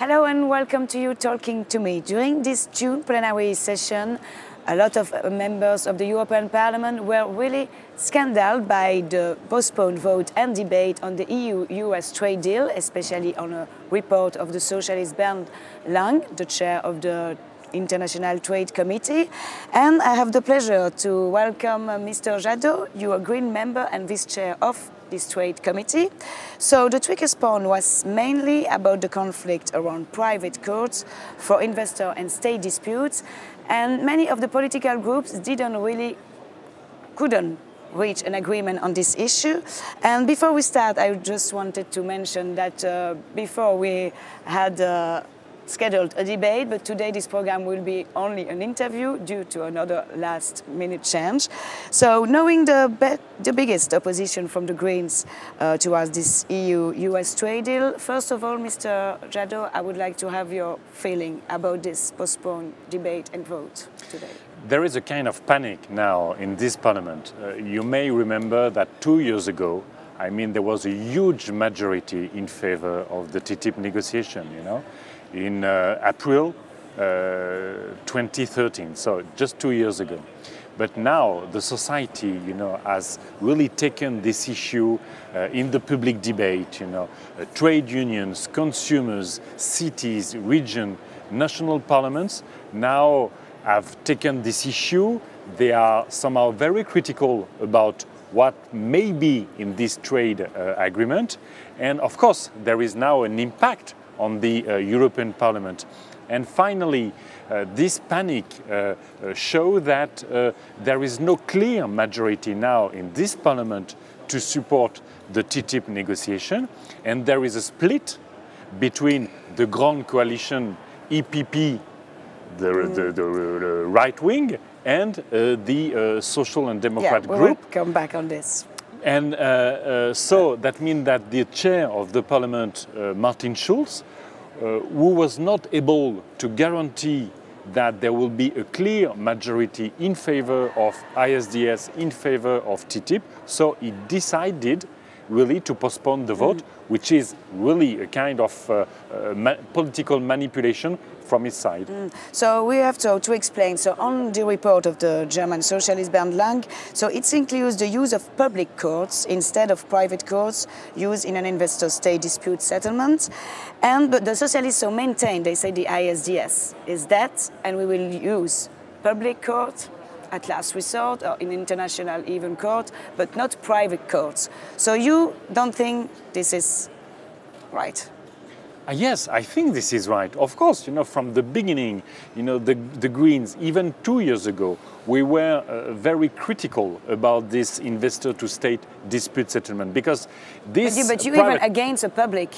Hello and welcome to you Talking to Me. During this June plenary session, a lot of members of the European Parliament were really scandalized by the postponed vote and debate on the EU-US trade deal, especially on a report of the socialist Bernd Lange, the chair of the International Trade Committee. And I have the pleasure to welcome Mr. Jadot, you are Green member and vice-chair of this Trade Committee. So the trickiest point was mainly about the conflict around private courts for investor and state disputes, and many of the political groups couldn't reach an agreement on this issue. And before we start, I just wanted to mention that before we had scheduled a debate, but today this program will be only an interview due to another last-minute change. So knowing the biggest opposition from the Greens towards this EU-US trade deal, first of all, Mr. Jadot, I would like to have your feeling about this postponed debate and vote today. There is a kind of panic now in this parliament. You may remember that 2 years ago, there was a huge majority in favor of the TTIP negotiation, in April 2013, so just 2 years ago. But now the society, has really taken this issue in the public debate. Trade unions, consumers, cities, region, national parliaments now have taken this issue. They are somehow very critical about what may be in this trade agreement. And of course, there is now an impact on the European Parliament. And finally, this panic shows that there is no clear majority now in this Parliament to support the TTIP negotiation, and there is a split between the Grand Coalition EPP, the right wing, and the Social and Democrat group. We'll come back on this. And so that means that the chair of the Parliament, Martin Schulz, who was not able to guarantee that there will be a clear majority in favor of ISDS, in favor of TTIP, so he decided really to postpone the vote, which is really a kind of political manipulation from his side. So we have to explain. So on the report of the German socialist Bernd Lange, so it includes the use of public courts instead of private courts used in an investor-state dispute settlement. But the socialists maintain, they say the ISDS is that, and we will use public court at last resort or in international even court, but not private courts. So you don't think this is right? Yes, I think this is right. Of course, from the beginning, the Greens, even 2 years ago, we were very critical about this investor-to-state dispute settlement because this. But you even against a public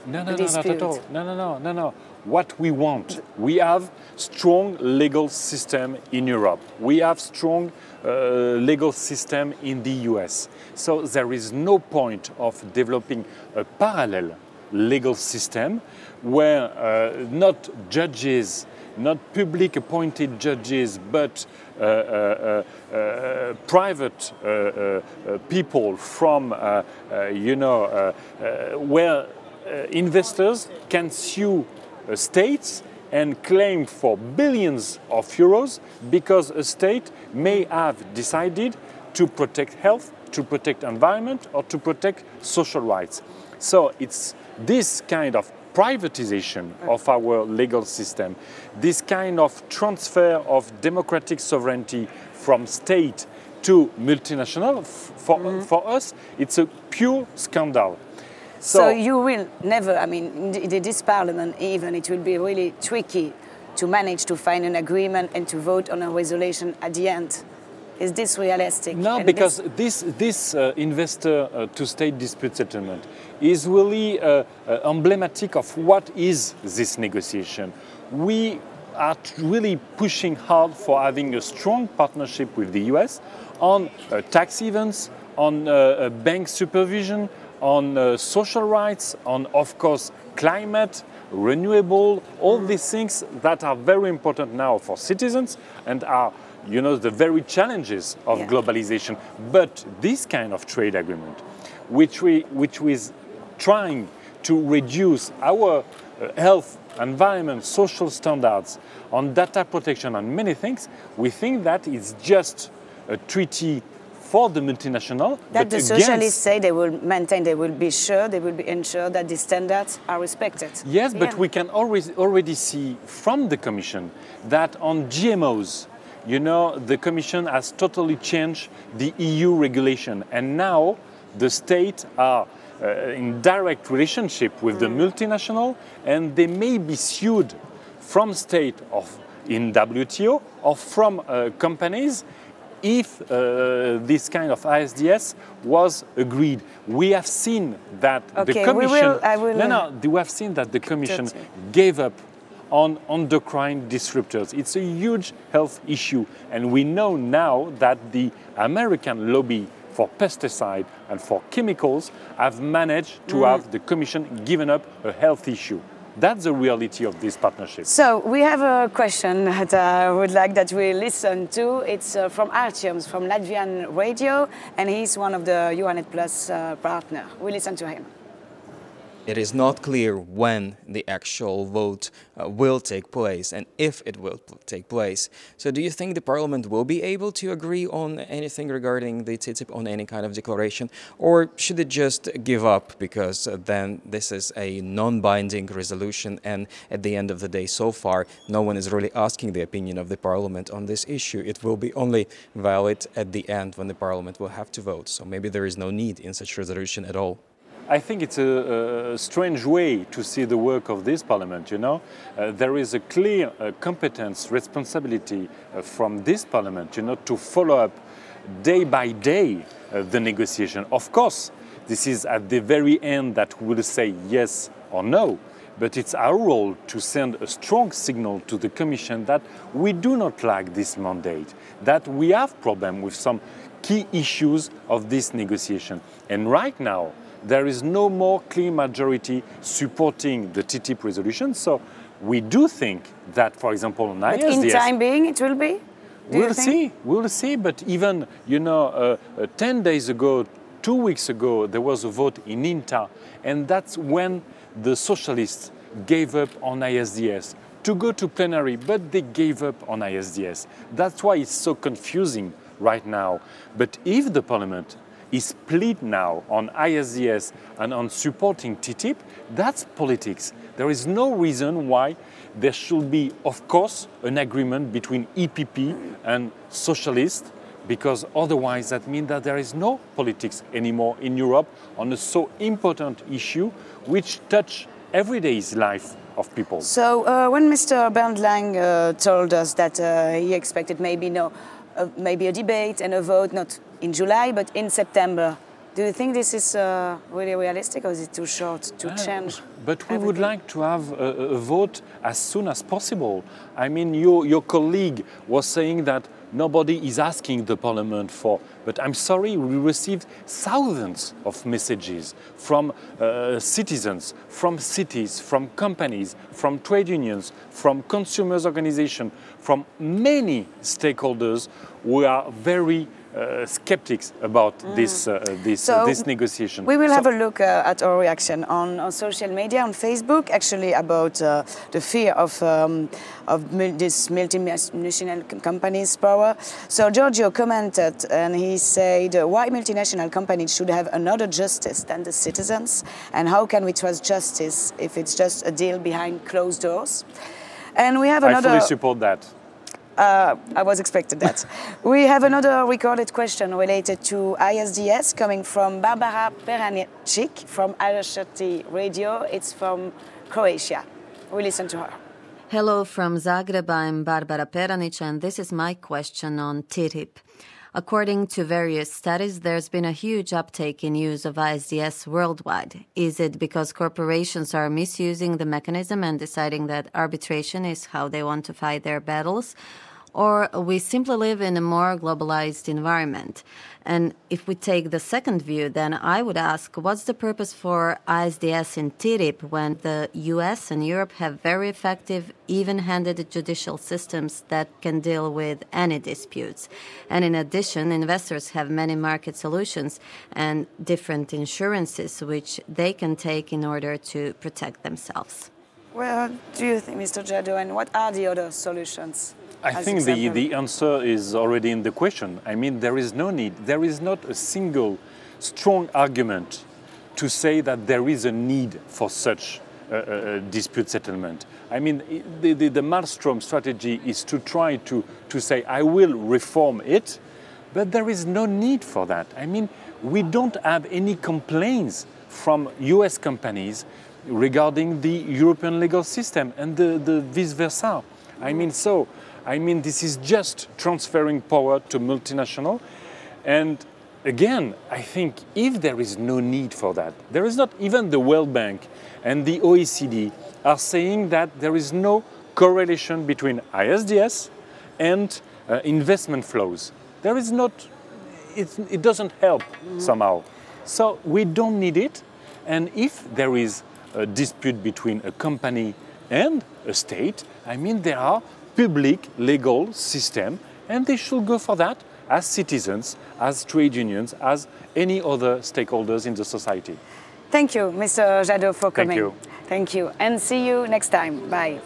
dispute. Not at all. No. What we want, we have strong legal system in Europe. We have strong legal system in the US. So there is no point of developing a parallel legal system where not judges, not public appointed judges, but private people from, where investors can sue states and claim for billions of euros because a state may have decided to protect health, to protect environment, or to protect social rights. So it's this kind of privatization of our legal system, this kind of transfer of democratic sovereignty from state to multinational, for us, it's a pure scandal. So you will never, in this parliament even, it will be really tricky to manage to find an agreement and to vote on a resolution at the end. Is this realistic? No, because this investor-to-state dispute settlement is really emblematic of what is this negotiation. We are really pushing hard for having a strong partnership with the US on tax events, on bank supervision, on social rights, on, of course, climate, renewable, all these things that are very important now for citizens and are the very challenges of globalization. But this kind of trade agreement, which is trying to reduce our health, environment, social standards, on data protection, on many things, we think that it's just a treaty for the multinational. That the socialists say they will maintain, they will be sure, they will be ensured that the standards are respected. Yes, but we can already see from the Commission that on GMOs, you know, the Commission has totally changed the EU regulation, and now the states are in direct relationship with the multinational, and they may be sued from state in WTO or from companies if this kind of ISDS was agreed. We have seen that the Commission. We have seen that the Commission gave up on endocrine disruptors. It's a huge health issue, and we know now that the American lobby for pesticide and for chemicals have managed to have the Commission given up a health issue. That's the reality of this partnership. So we have a question that I would like that we listen to. It's from Artyom, from Latvian radio, and he's one of the Euranet Plus partner. We listen to him. It is not clear when the actual vote will take place and if it will take place. So do you think the Parliament will be able to agree on anything regarding the TTIP, on any kind of declaration, or should it just give up because then this is a non-binding resolution and at the end of the day so far no one is really asking the opinion of the Parliament on this issue? It will be only valid at the end when the Parliament will have to vote. So maybe there is no need in such resolution at all. I think it's a strange way to see the work of this Parliament, you know. There is a clear competence, responsibility from this Parliament, you know, to follow up day by day the negotiation. Of course, this is at the very end that we will say yes or no, but it's our role to send a strong signal to the Commission that we do not like this mandate, that we have problems with some key issues of this negotiation. And right now, there is no more clear majority supporting the TTIP resolution. So we do think that, for example, on ISDS... But in time being, it will be? We'll see. But even, you know, 10 days ago, 2 weeks ago, there was a vote in INTA, and that's when the socialists gave up on ISDS to go to plenary, but they gave up on ISDS. That's why it's so confusing right now. But if the Parliament is split now on ISDS and on supporting TTIP, that's politics. There is no reason why there should be, of course, an agreement between EPP and socialists, because otherwise that means that there is no politics anymore in Europe on a so important issue which touch everyday life of people. So when Mr. Bernd Lang told us that he expected maybe a debate and a vote, not in July, but in September. Do you think this is really realistic, or is it too short to change? But we would like to have a vote as soon as possible. I mean, your colleague was saying that nobody is asking the Parliament for, but I'm sorry, we received thousands of messages from citizens, from cities, from companies, from trade unions, from consumers' organizations, from many stakeholders who are very skeptics about this negotiation. We will have a look at our reaction on social media, on Facebook, actually about the fear of this multinational companies' power. So Giorgio commented and he said, why multinational companies should have another justice than the citizens? And how can we trust justice if it's just a deal behind closed doors? And we have another... I fully support that. I was expecting that. We have another recorded question related to ISDS coming from Barbara Peranic from RSRT Radio. It's from Croatia. We listen to her. Hello from Zagreb. I'm Barbara Peranic, and this is my question on TTIP. According to various studies, there's been a huge uptake in use of ISDS worldwide. Is it because corporations are misusing the mechanism and deciding that arbitration is how they want to fight their battles? Or we simply live in a more globalized environment? And if we take the second view, then I would ask, what's the purpose for ISDS in TTIP when the US and Europe have very effective, even-handed judicial systems that can deal with any disputes? And in addition, investors have many market solutions and different insurances which they can take in order to protect themselves. Well, do you think, Mr. Jadot, and what are the other solutions? I think the answer is already in the question. I mean, there is no need. There is not a single strong argument to say that there is a need for such dispute settlement. I mean, the Maelstrom strategy is to try to say, I will reform it, but there is no need for that. I mean, we don't have any complaints from US companies regarding the European legal system and the vice versa. I mean, this is just transferring power to multinational. And again, I think if there is no need for that, there is not even the World Bank and the OECD are saying that there is no correlation between ISDS and investment flows. There is not, it doesn't help somehow. So we don't need it. And if there is a dispute between a company and a state, I mean, there are public legal system, and they should go for that as citizens, as trade unions, as any other stakeholders in the society. Thank you, Mr. Jadot, for coming. Thank you. Thank you, and see you next time. Bye.